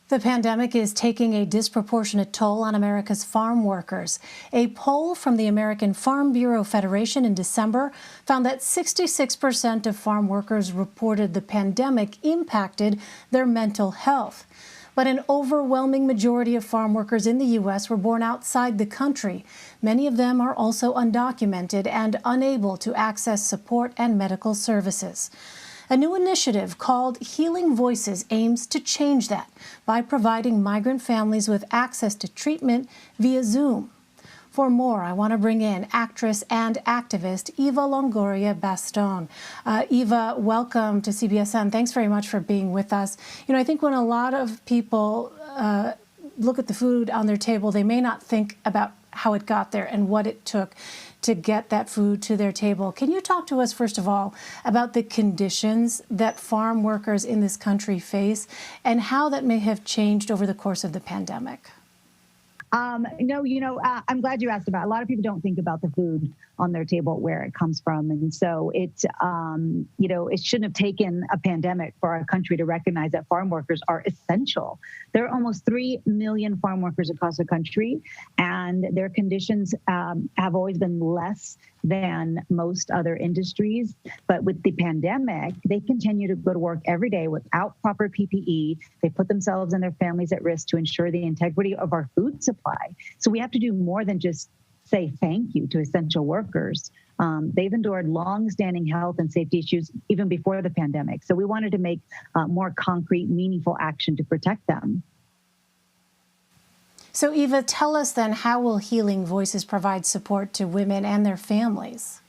The pandemic is taking a disproportionate toll on America's farm workers. A poll from the American Farm Bureau Federation in December found that 66% of farm workers reported the pandemic impacted their mental health. But an overwhelming majority of farm workers in the U.S. were born outside the country. Many of them are also undocumented and unable to access support and medical services. A new initiative called Healing Voices aims to change that by providing migrant families with access to treatment via Zoom. For more, I want to bring in actress and activist Eva Longoria Bastón. Eva, welcome to CBSN. Thanks very much for being with us. I think when a lot of people look at the food on their table, they may not think about how it got there and what it took to get that food to their table. Can you talk to us, first of all, about the conditions that farm workers in this country face and how that may have changed over the course of the pandemic? No, I'm glad you asked about it. A lot of people don't think about the food on their table, where it comes from. And so it shouldn't have taken a pandemic for our country to recognize that farm workers are essential. There are almost 3 million farm workers across the country, and their conditions have always been less than most other industries. But with the pandemic, they continue to go to work every day without proper PPE. They put themselves and their families at risk to ensure the integrity of our food supply. So we have to do more than just say thank you to essential workers. They've endured long-standing health and safety issues even before the pandemic. So we wanted to make more concrete, meaningful action to protect them. So Eva, tell us then, how will Healing Voices provide support to women and their families?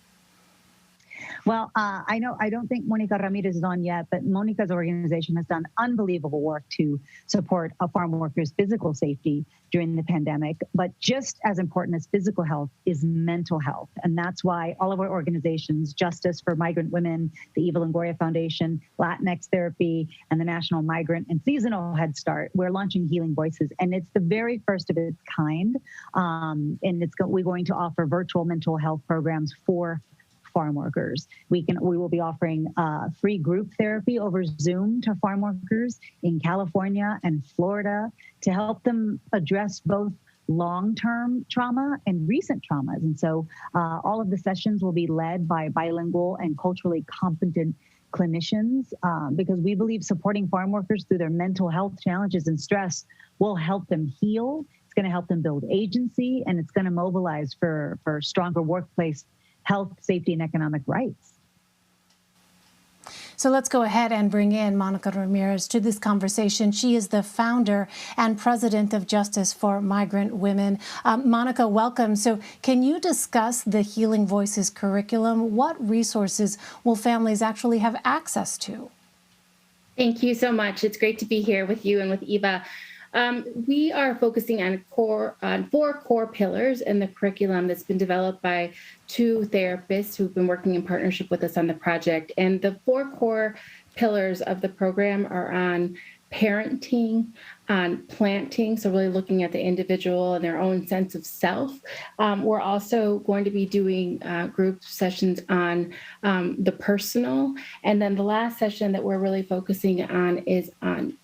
Well, I don't think Mónica Ramírez is on yet, but Mónica's organization has done unbelievable work to support farm workers' physical safety during the pandemic. But just as important as physical health is mental health. And that's why all of our organizations, Justice for Migrant Women, the Eva Longoria Foundation, Latinx Therapy, and the National Migrant and Seasonal Head Start, we're launching Healing Voices. And it's the very first of its kind. We're going to offer virtual mental health programs for farm workers. We will be offering free group therapy over Zoom to farm workers in California and Florida to help them address both long-term trauma and recent traumas. And so all of the sessions will be led by bilingual and culturally competent clinicians because we believe supporting farm workers through their mental health challenges and stress will help them heal. It's going to help them build agency, and it's going to mobilize for stronger workplace health, safety, and economic rights. So let's go ahead and bring in Mónica Ramírez to this conversation. She is the founder and president of Justice for Migrant Women. Mónica, welcome. So can you discuss the Healing Voices curriculum? What resources will families actually have access to? Thank you so much. It's great to be here with you and with Eva. We are focusing on 4 core pillars in the curriculum that's been developed by 2 therapists who've been working in partnership with us on the project. And the 4 core pillars of the program are on parenting, on planting, so really looking at the individual and their own sense of self. We're also going to be doing group sessions on the personal. And then the last session that we're really focusing on is on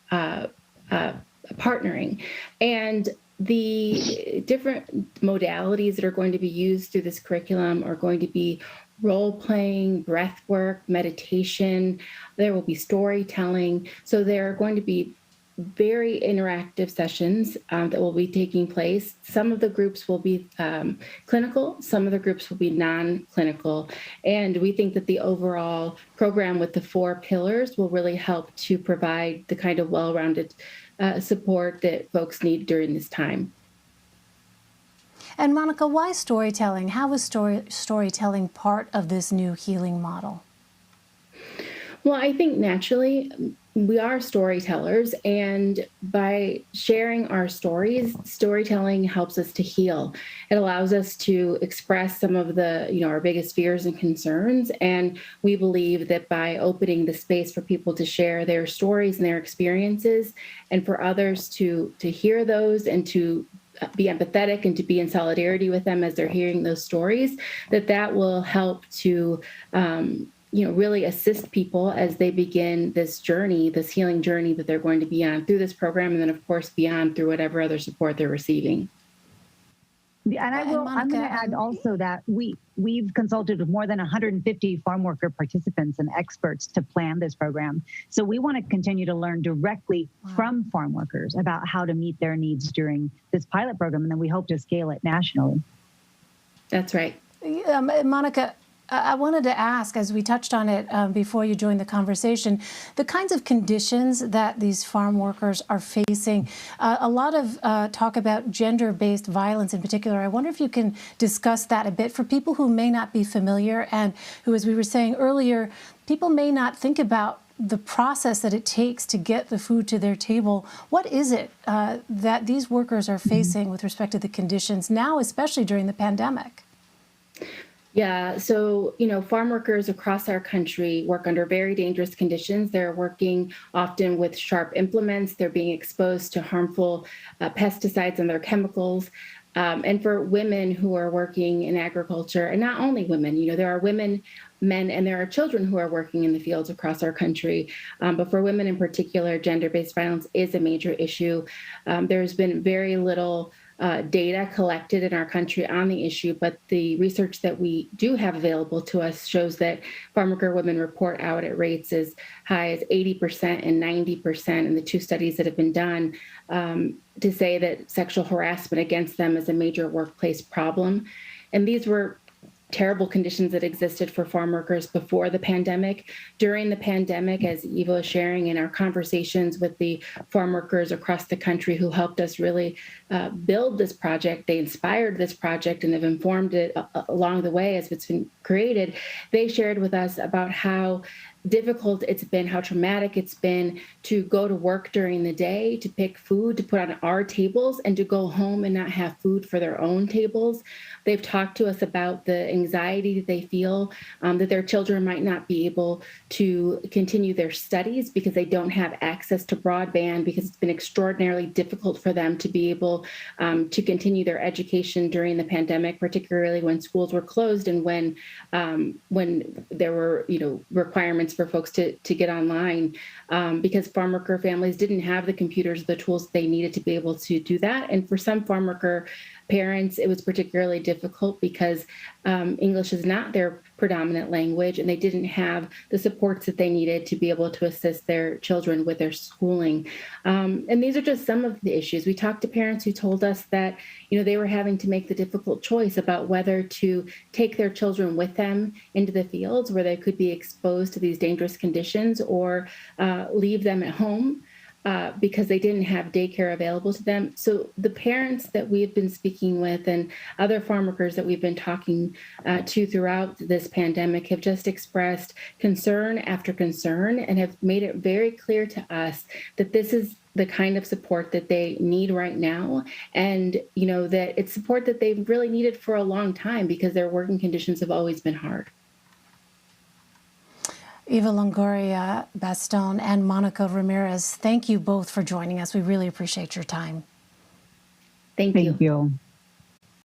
partnering. And the different modalities that are going to be used through this curriculum are going to be role-playing, breath work, meditation. There will be storytelling. So there are going to be very interactive sessions that will be taking place. Some of the groups will be clinical, some of the groups will be non-clinical. And we think that the overall program with the 4 pillars will really help to provide the kind of well-rounded support that folks need during this time. And Mónica, why storytelling? How is storytelling part of this new healing model? Well, I think naturally we are storytellers, and by sharing our stories, storytelling helps us to heal. It allows us to express some of the, our biggest fears and concerns. And we believe that by opening the space for people to share their stories and their experiences, and for others to hear those and to be empathetic and to be in solidarity with them as they're hearing those stories, that will help to really assist people as they begin this journey, this healing journey that they're going to be on through this program, and then of course beyond through whatever other support they're receiving. And I'm going to add also that we've consulted with more than 150 farm worker participants and experts to plan this program. So we want to continue to learn directly from farm workers about how to meet their needs during this pilot program, and then we hope to scale it nationally. That's right. Mónica, I wanted to ask, as we touched on it before you joined the conversation, the kinds of conditions that these farm workers are facing. A lot of talk about gender-based violence in particular. I wonder if you can discuss that a bit for people who may not be familiar and who, as we were saying earlier, people may not think about the process that it takes to get the food to their table. What is it that these workers are facing with respect to the conditions now, especially during the pandemic? Yeah, so, farm workers across our country work under very dangerous conditions. They're working often with sharp implements. They're being exposed to harmful pesticides and their chemicals. And for women who are working in agriculture, and not only women, there are women, men, and there are children who are working in the fields across our country. But for women in particular, gender-based violence is a major issue. There's been very little data collected in our country on the issue, but the research that we do have available to us shows that farm worker women report out at rates as high as 80% and 90% in the two studies that have been done, to say that sexual harassment against them is a major workplace problem. And these were terrible conditions that existed for farm workers before the pandemic. During the pandemic, as Eva was sharing in our conversations with the farm workers across the country who helped us really build this project, they inspired this project and have informed it along the way as it's been created. They shared with us about how difficult it's been, how traumatic it's been to go to work during the day, to pick food to put on our tables, and to go home and not have food for their own tables. They've talked to us about the anxiety that they feel, that their children might not be able to continue their studies because they don't have access to broadband, because it's been extraordinarily difficult for them to be able to continue their education during the pandemic, particularly when schools were closed and when there were requirements for folks to get online, because farm worker families didn't have the computers, the tools they needed to be able to do that. And for some farm worker parents, it was particularly difficult because English is not their predominant language, and they didn't have the supports that they needed to be able to assist their children with their schooling. And these are just some of the issues. We talked to parents who told us that, they were having to make the difficult choice about whether to take their children with them into the fields where they could be exposed to these dangerous conditions, or leave them at home because they didn't have daycare available to them. So the parents that we've been speaking with and other farm workers that we've been talking to throughout this pandemic have just expressed concern after concern and have made it very clear to us that this is the kind of support that they need right now, and that it's support that they've really needed for a long time because their working conditions have always been hard. Eva Longoria, Bastón, and Mónica Ramírez, thank you both for joining us. We really appreciate your time. Thank you. Thank you.